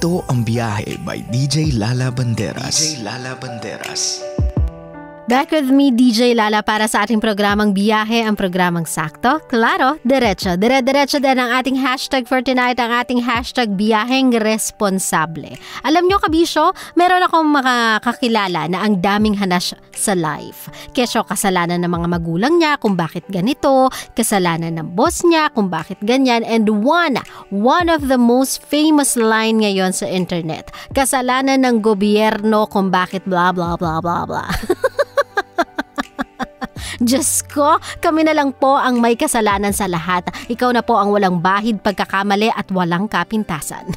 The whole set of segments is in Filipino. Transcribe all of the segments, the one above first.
Ito ang Biyahe by DJ Lala Banderas. DJ Lala Banderas. Back with me, DJ Lala, para sa ating programang Biyahe, ang programang sakto, klaro, diretso. Dire-diretso din ang ating hashtag for tonight, ang ating hashtag Biyaheng Responsable. Alam nyo, kabisyo, meron akong makakakilala na ang daming hanas sa life. Kesyo kasalanan ng mga magulang niya kung bakit ganito, kasalanan ng boss niya kung bakit ganyan, and one of the most famous line ngayon sa internet, kasalanan ng gobyerno kung bakit blah blah blah blah blah. Diyos ko, kami na lang po ang may kasalanan sa lahat. Ikaw na po ang walang bahid, pagkakamali at walang kapintasan.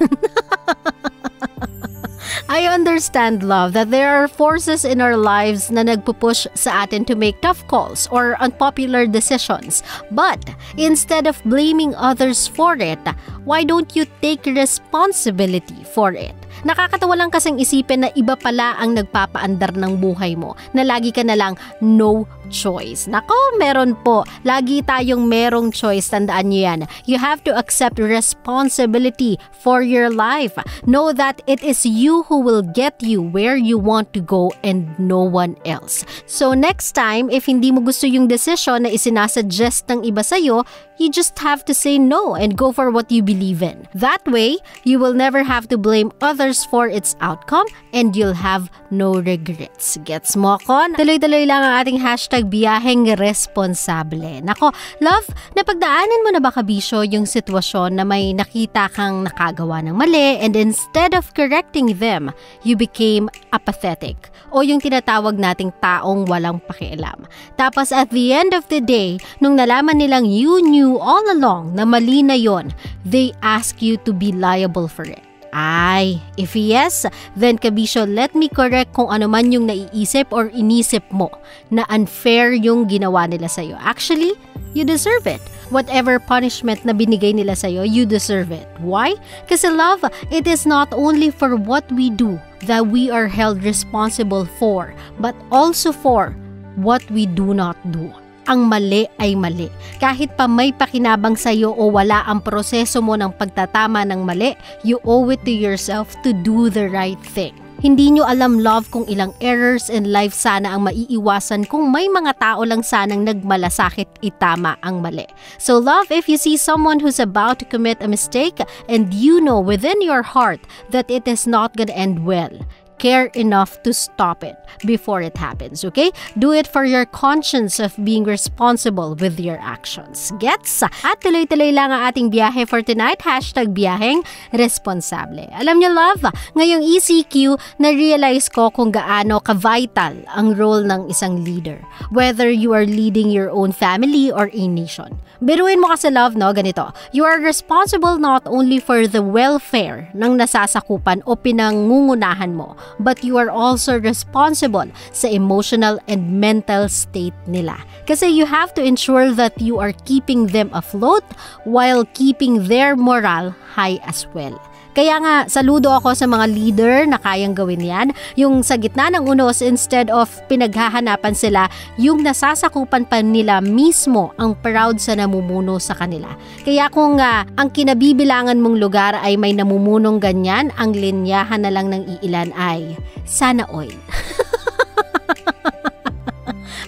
I understand, love, that there are forces in our lives na nagpupush sa atin to make tough calls or unpopular decisions. But instead of blaming others for it, why don't you take responsibility for it? Nakakatawa lang kasing isipin na iba pala ang nagpapaandar ng buhay mo, na lagi ka na lang no choice. Nako, meron po. Lagi tayong merong choice. Tandaan niyo yan. You have to accept responsibility for your life. Know that it is you who will get you where you want to go and no one else. So next time, if hindi mo gusto yung decision na isinasuggest ng iba sa'yo, you just have to say no and go for what you believe in. That way, you will never have to blame others for its outcome and you'll have no regrets. Gets mo ko? Tuloy-tuloy lang ang ating hashtag Biyaheng Responsable. Nako, love, napagdaanan mo na ba, kabisyo, yung sitwasyon na may nakita kang nakagawa ng mali and instead of correcting them, you became apathetic o yung tinatawag nating taong walang pakialam. Tapos at the end of the day, nung nalaman nilang you knew all along na mali na yon, they ask you to be liable for it. Ay, if yes, then kabisyo, let me correct kung ano man yung naiisip or inisip mo na unfair yung ginawa nila sa'yo. Actually, you deserve it. Whatever punishment na binigay nila sa'yo, you deserve it. Why? Kasi love, it is not only for what we do that we are held responsible for, but also for what we do not do. Ang mali ay mali. Kahit pa may pakinabang sa'yo o wala ang proseso mo ng pagtatama ng mali, you owe it to yourself to do the right thing. Hindi nyo alam, love, kung ilang errors in life sana ang maiiwasan kung may mga tao lang sanang nagmalasakit itama ang mali. So love, if you see someone who's about to commit a mistake and you know within your heart that it is not gonna end well, care enough to stop it before it happens, okay? Do it for your conscience of being responsible with your actions. Gets? At tuloy-tuloy lang ang ating biyahe for tonight. Hashtag Biyaheng Responsable. Alam niyo, love, ngayong ECQ, na-realize ko kung gaano ka-vital ang role ng isang leader. Whether you are leading your own family or a nation. Biruin mo kasi, love, no? Ganito. You are responsible not only for the welfare ng nasasakupan o pinangungunahan mo, but you are also responsible sa emotional and mental state nila. Kasi you have to ensure that you are keeping them afloat while keeping their morale high as well. Kaya nga, saludo ako sa mga leader na kayang gawin yan. Yung sa gitna ng unos, instead of pinaghahanapan sila, yung nasasakupan pa nila mismo ang proud sa namumuno sa kanila. Kaya kung ang kinabibilangan mong lugar ay may namumunong ganyan, ang linyahan na lang ng iilan ay sana all.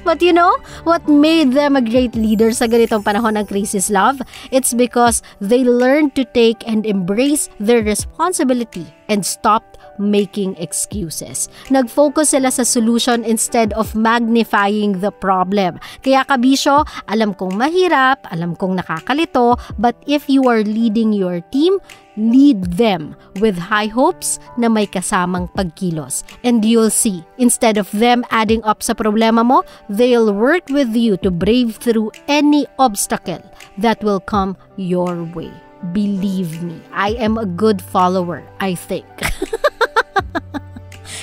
But you know, what made them a great leader sa ganitong panahon ng crisis, love? It's because they learned to take and embrace their responsibility and stopped making excuses. Nag-focus sila sa solution instead of magnifying the problem. Kaya kabisyo, alam kong mahirap, alam kong nakakalito, but if you are leading your team, lead them with high hopes na may kasamang pagkilos. And you'll see, instead of them adding up sa problema mo, they'll work with you to brave through any obstacle that will come your way. Believe me, I am a good follower, I think.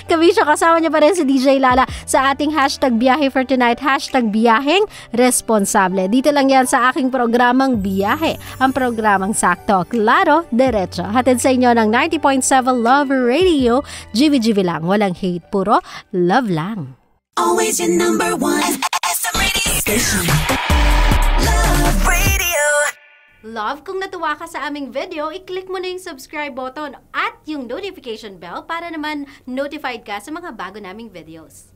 Kabisyo, kasama niya pa rin si DJ Lala sa ating hashtag Biyahe for tonight, hashtag Biyaheng Responsable. Dito lang yan sa aking programang Biyahe, ang programang sakto, klaro, diretso. Hatid sa inyo ng 90.7 Love Radio. GV lang, walang hate, puro love lang. Always your number one SM radio station. Love Radio. love, kung natuwa ka sa aming video, i-click mo na yung subscribe button at yung notification bell para naman notified ka sa mga bago naming videos.